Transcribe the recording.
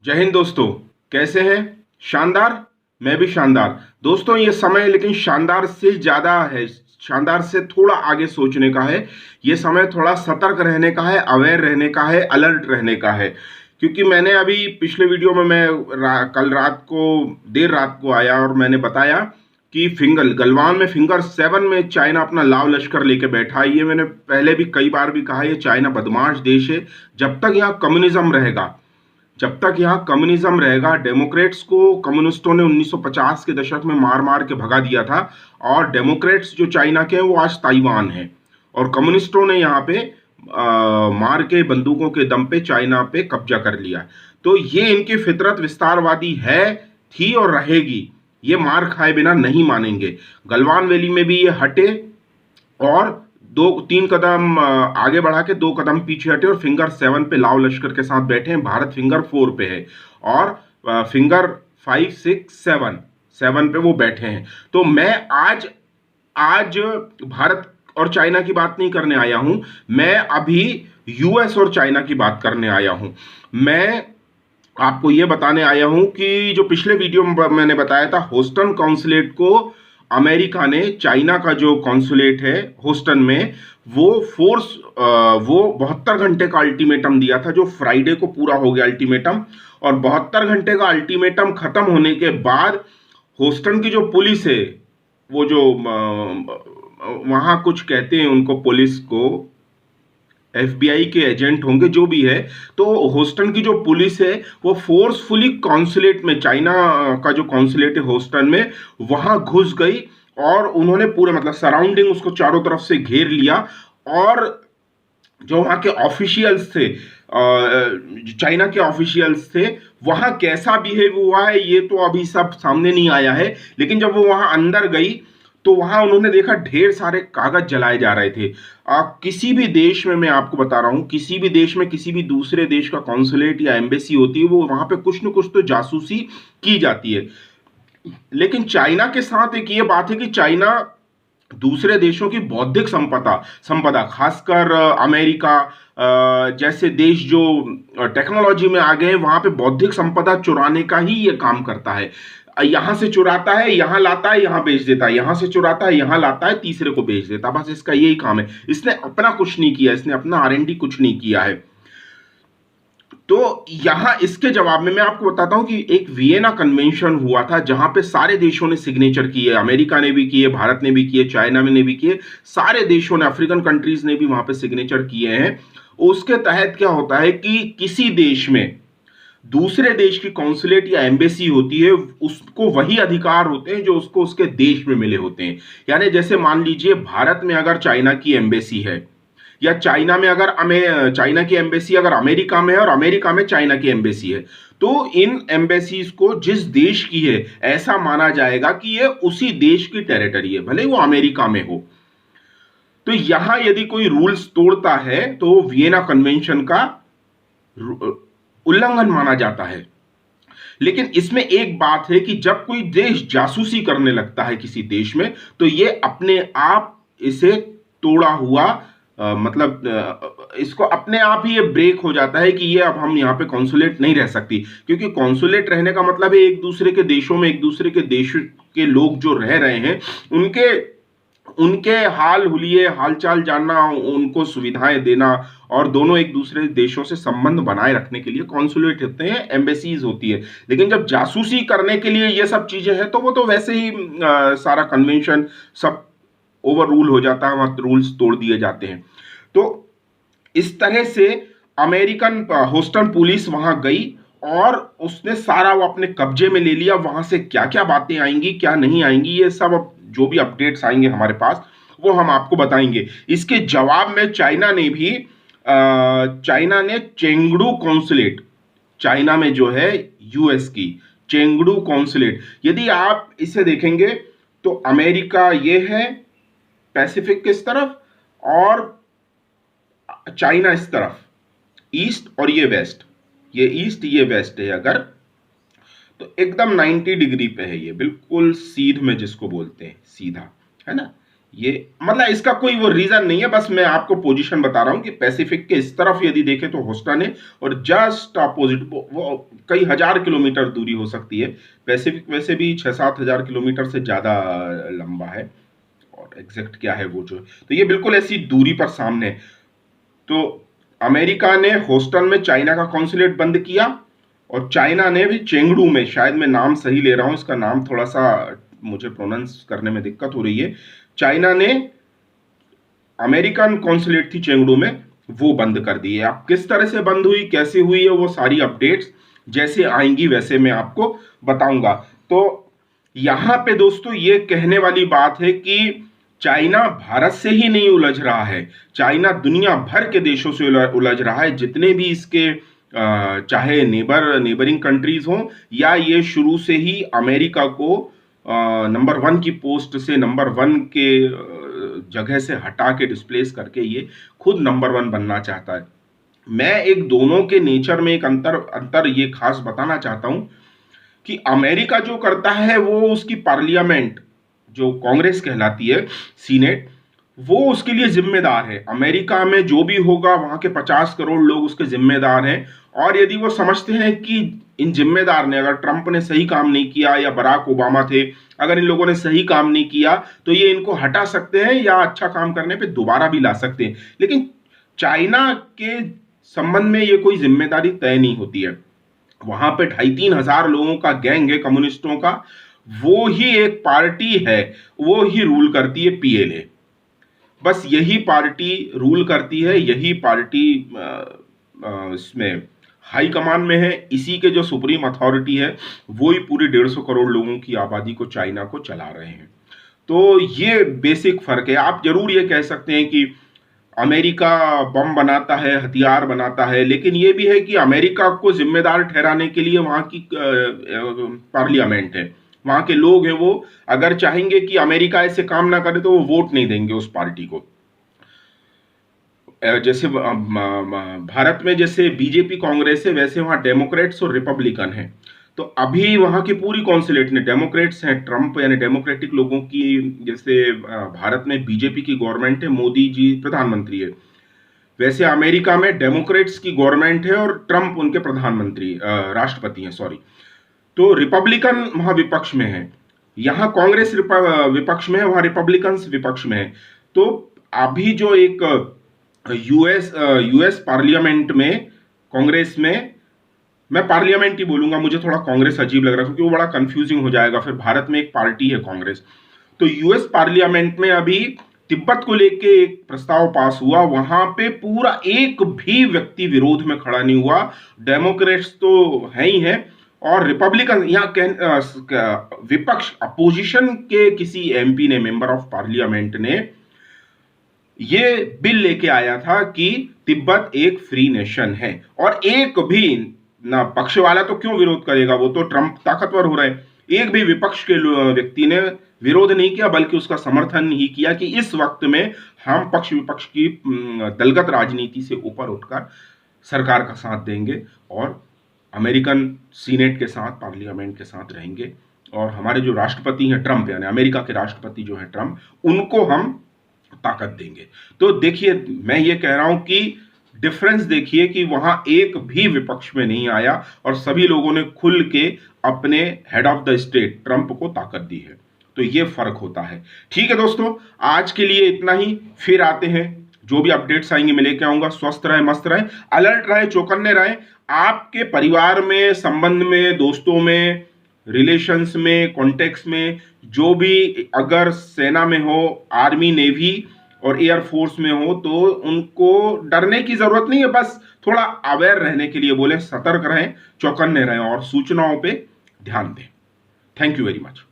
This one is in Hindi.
जय हिंद दोस्तों। कैसे हैं? शानदार। मैं भी शानदार दोस्तों। ये समय लेकिन शानदार से ज्यादा है, शानदार से थोड़ा आगे सोचने का है। ये समय थोड़ा सतर्क रहने का है, अवेयर रहने का है, अलर्ट रहने का है। क्योंकि मैंने अभी पिछले वीडियो में कल रात को देर रात को आया और मैंने बताया कि गलवान में फिंगर 7 में चाइना अपना लाव लश्कर लेके बैठा है। ये मैंने पहले भी कई बार भी कहा, ये चाइना बदमाश देश है। जब तक यहाँ कम्युनिज्म रहेगा, जब तक यहाँ कम्युनिज्म रहेगा, डेमोक्रेट्स को कम्युनिस्टों ने 1950 के दशक में मार मार के भगा दिया था। और डेमोक्रेट्स जो चाइना के हैं वो आज ताइवान है, और कम्युनिस्टों ने यहाँ पे मार के बंदूकों के दम पे चाइना पे कब्जा कर लिया। तो ये इनकी फितरत विस्तारवादी है, थी और रहेगी। ये मार खाए बिना नहीं मानेंगे। गलवान वैली में भी ये हटे और 2-3 कदम आगे बढ़ा के 2 कदम पीछे हटे, और फिंगर 7 पे लाव लश्कर के साथ बैठे हैं। भारत फिंगर 4 पे है और फिंगर 5, 6, 7 पे वो बैठे हैं। तो मैं आज आज भारत और चाइना की बात नहीं करने आया हूं, मैं अभी यूएस और चाइना की बात करने आया हूं। मैं आपको यह बताने आया हूं कि जो पिछले वीडियो में मैंने बताया था, होस्टन कॉन्सुलेट को अमेरिका ने, चाइना का जो कॉन्सुलेट है होस्टन में, वो वो 72 घंटे का अल्टीमेटम दिया था, जो फ्राइडे को पूरा हो गया अल्टीमेटम। और 72 घंटे का अल्टीमेटम खत्म होने के बाद होस्टन की जो पुलिस है, वो जो वहां कुछ कहते हैं उनको, पुलिस को एफबीआई के एजेंट होंगे जो भी है, तो होस्टन की जो पुलिस है वो फोर्सफुली कॉन्सुलेट में, चाइना का जो कॉन्सुलेट है होस्टन में, वहां घुस गई और उन्होंने पूरे मतलब सराउंडिंग उसको चारों तरफ से घेर लिया। और जो वहां के ऑफिशियल्स थे, चाइना के ऑफिशियल्स थे, वहां कैसा बिहेव हुआ है ये तो अभी सब सामने नहीं आया है। लेकिन जब वो वहां अंदर गई तो वहां उन्होंने देखा ढेर सारे कागज जलाए जा रहे थे। किसी भी देश में, मैं आपको बता रहा हूं, किसी भी देश में किसी भी दूसरे देश का कॉन्सुलेट या एम्बेसी होती है, वो वहां पे कुछ न कुछ तो जासूसी की जाती है। लेकिन चाइना के साथ एक ये बात है कि चाइना दूसरे देशों की बौद्धिक संपदा संपदा खासकर अमेरिका जैसे देश जो टेक्नोलॉजी में आ गए, वहां पे बौद्धिक संपदा चुराने का ही ये काम करता है। यहां से चुराता है, यहां लाता है, यहां बेच देता है, यहां से चुराता है, यहां लाता है, तीसरे को बेच देता है। बस इसका यही काम है। इसने अपना कुछ नहीं किया, इसने अपना आरएनडी कुछ नहीं किया है। तो यहां इसके जवाब में मैं आपको बताता हूं कि एक वियना कन्वेंशन हुआ था, जहां पे सारे देशों ने सिग्नेचर किए। अमेरिका ने भी किए, भारत ने भी किए, चाइना ने भी किए, सारे देशों ने, अफ्रीकन कंट्रीज ने भी वहां पे सिग्नेचर किए हैं। उसके तहत क्या होता है कि किसी देश में दूसरे देश की कॉन्सुलेट या एम्बेसी होती है, उसको वही अधिकार होते हैं जो उसको उसके देश में मिले होते हैं। यानी जैसे मान लीजिए भारत में अगर चाइना की एम्बेसी है, या चाइना में अगर चाइना की एम्बेसी अगर अमेरिका में है, और अमेरिका में चाइना की एम्बेसी है, तो इन एम्बेसीज को जिस देश की है ऐसा माना जाएगा कि ये उसी देश की टेरिटरी है, भले वो अमेरिका में हो। तो यहां यदि कोई रूल्स तोड़ता है तो वियना कन्वेंशन का उल्लंघन माना जाता है। लेकिन इसमें एक बात है कि जब कोई देश जासूसी करने लगता है किसी देश में, तो ये अपने आप इसे तोड़ा हुआ इसको अपने आप ही ये ब्रेक हो जाता है कि ये अब हम यहाँ पे कॉन्सुलेट नहीं रह सकती। क्योंकि कॉन्सुलेट रहने का मतलब है एक दूसरे के देशों में, एक दूसरे के देश के लोग जो रह रहे हैं, उनके उनके हाल हुलिये, हालचाल जानना, उनको सुविधाएं देना, और दोनों एक दूसरे देशों से संबंध बनाए रखने के लिए कॉन्सुलेट होते हैं, एम्बेसीज होती है। लेकिन जब जासूसी करने के लिए ये सब चीजें हैं, तो वो तो वैसे ही सारा कन्वेंशन सब ओवर रूल हो जाता है, वहां रूल्स तोड़ दिए जाते हैं। तो इस तरह से अमेरिकन होस्टन पुलिस वहां गई और उसने सारा वो अपने कब्जे में ले लिया। वहां से क्या क्या बातें आएंगी, क्या नहीं आएंगी, ये सब अब जो भी अपडेट्स आएंगे हमारे पास, वो हम आपको बताएंगे। इसके जवाब में चाइना ने चेंगडू कॉन्सुलेट, चाइना में जो है यूएस की चेंगडू कॉन्सुलेट, यदि आप इसे देखेंगे तो अमेरिका ये है पैसिफिक किस तरफ, और चाइना इस तरफ, ईस्ट, और ये वेस्ट, ये ईस्ट ये वेस्ट है। अगर तो एकदम 90 डिग्री पे है, ये बिल्कुल सीध में जिसको बोलते हैं, सीधा है ना, ये मतलब इसका कोई वो रीजन नहीं है, बस मैं आपको पोजीशन बता रहा हूं कि पैसिफिक के इस तरफ यदि देखें तो ह्यूस्टन है, और जस्ट अपोजिट वो कई हजार किलोमीटर दूरी हो सकती है। पैसिफिक वैसे भी 6-7 हजार किलोमीटर से ज्यादा लंबा है, और एग्जैक्ट क्या है वो जो, तो ये बिल्कुल ऐसी दूरी पर सामने है। तो अमेरिका ने ह्यूस्टन में चाइना का कॉन्सुलेट बंद किया, और चाइना ने भी चेंगडू में, शायद मैं नाम सही ले रहा हूं, इसका नाम थोड़ा सा मुझे प्रोनाउंस करने में दिक्कत हो रही है, चाइना ने अमेरिकन कॉन्सुलेट थी चेंगडू में, वो बंद कर दी है। अब किस तरह से बंद हुई, कैसे हुई है, वो सारी अपडेट्स जैसे आएंगी वैसे मैं आपको बताऊंगा। तो यहां पे दोस्तों ये कहने वाली बात है कि चाइना भारत से ही नहीं उलझ रहा है, चाइना दुनिया भर के देशों से उलझ रहा है, जितने भी इसके चाहे नेबरिंग कंट्रीज हो, या ये शुरू से ही अमेरिका को नंबर 1 की पोस्ट से नंबर 1 के जगह से हटा के डिस्प्लेस करके ये खुद नंबर 1 बनना चाहता है। मैं एक दोनों के नेचर में एक अंतर ये खास बताना चाहता हूं कि अमेरिका जो करता है वो उसकी पार्लियामेंट जो कांग्रेस कहलाती है, सीनेट, वो उसके लिए जिम्मेदार है। अमेरिका में जो भी होगा वहां के 50 करोड़ लोग उसके जिम्मेदार हैं, और यदि वो समझते हैं कि इन जिम्मेदार ने, अगर ट्रंप ने सही काम नहीं किया या बराक ओबामा थे, अगर इन लोगों ने सही काम नहीं किया तो ये इनको हटा सकते हैं या अच्छा काम करने पे दोबारा भी ला सकते हैं। लेकिन चाइना के संबंध में ये कोई जिम्मेदारी तय नहीं होती है। वहां पे 2,500-3,000 लोगों का गैंग है कम्युनिस्टों का, वो ही एक पार्टी है, वो ही रूल करती है, पीएलए। बस यही पार्टी रूल करती है, यही पार्टी इसमें हाई कमान में है, इसी के जो सुप्रीम अथॉरिटी है वो ही पूरी 150 करोड़ लोगों की आबादी को, चाइना को चला रहे हैं। तो ये बेसिक फर्क है। आप जरूर ये कह सकते हैं कि अमेरिका बम बनाता है, हथियार बनाता है, लेकिन ये भी है कि अमेरिका को जिम्मेदार ठहराने के लिए वहां की पार्लियामेंट है, वहां के लोग हैं, वो अगर चाहेंगे कि अमेरिका ऐसे काम ना करे तो वो वोट नहीं देंगे उस पार्टी को। जैसे भारत में जैसे बीजेपी कांग्रेस है, वैसे वहां डेमोक्रेट्स और रिपब्लिकन है। तो अभी वहां की पूरी कॉन्सुलेट ने डेमोक्रेट्स हैं, ट्रंप यानी डेमोक्रेटिक लोगों की, जैसे भारत में बीजेपी की गवर्नमेंट है, मोदी जी प्रधानमंत्री है, वैसे अमेरिका में डेमोक्रेट्स की गवर्नमेंट है और ट्रंप उनके प्रधानमंत्री राष्ट्रपति हैं, सॉरी। तो रिपब्लिकन वहां विपक्ष में है, यहां कांग्रेस विपक्ष में है, वहां रिपब्लिकन विपक्ष में है। तो अभी जो एक यूएस पार्लियामेंट में, कांग्रेस में, मैं पार्लियामेंट ही बोलूंगा, मुझे थोड़ा कांग्रेस अजीब लग रहा है क्योंकि वो बड़ा कंफ्यूजिंग हो जाएगा, फिर भारत में एक पार्टी है कांग्रेस। तो यूएस पार्लियामेंट में अभी तिब्बत को लेके एक प्रस्ताव पास हुआ, वहां पे पूरा एक भी व्यक्ति विरोध में खड़ा नहीं हुआ। डेमोक्रेट्स तो है ही है, और रिपब्लिकन यहाँ विपक्ष अपोजिशन के किसी एमपी ने, मेंबर ऑफ पार्लियामेंट ने, ये बिल लेके आया था कि तिब्बत एक फ्री नेशन है, और एक भी ना पक्ष वाला तो क्यों विरोध करेगा, वो तो ट्रंप ताकतवर हो रहे हैं, एक भी विपक्ष के व्यक्ति ने विरोध नहीं किया, बल्कि उसका समर्थन ही किया कि इस वक्त में हम पक्ष विपक्ष की दलगत राजनीति से ऊपर उठकर सरकार का साथ देंगे, और अमेरिकन सीनेट के साथ, पार्लियामेंट के साथ रहेंगे, और हमारे जो राष्ट्रपति हैं ट्रंप, यानी अमेरिका के राष्ट्रपति जो हैं ट्रंप, उनको हम ताकत देंगे। तो देखिए, मैं ये कह रहा हूं कि डिफरेंस देखिए कि वहां एक भी विपक्ष में नहीं आया, और सभी लोगों ने खुल के अपने head of the state Trump को ताकत दी है। तो ये फर्क होता है। ठीक है दोस्तों, आज के लिए इतना ही, फिर आते हैं, जो भी अपडेट्स आएंगे मैं लेके आऊंगा। स्वस्थ रहे, मस्त रहे, अलर्ट रहे, चौकन्ने रहे। आपके परिवार में, संबंध में, दोस्तों में, रिलेशंस में, कॉन्टेक्ट्स में, जो भी अगर सेना में हो, आर्मी, नेवी और एयरफोर्स में हो, तो उनको डरने की जरूरत नहीं है, बस थोड़ा अवेयर रहने के लिए बोले, सतर्क रहें, चौकन्ने रहें और सूचनाओं पे ध्यान दें। Thank you very much.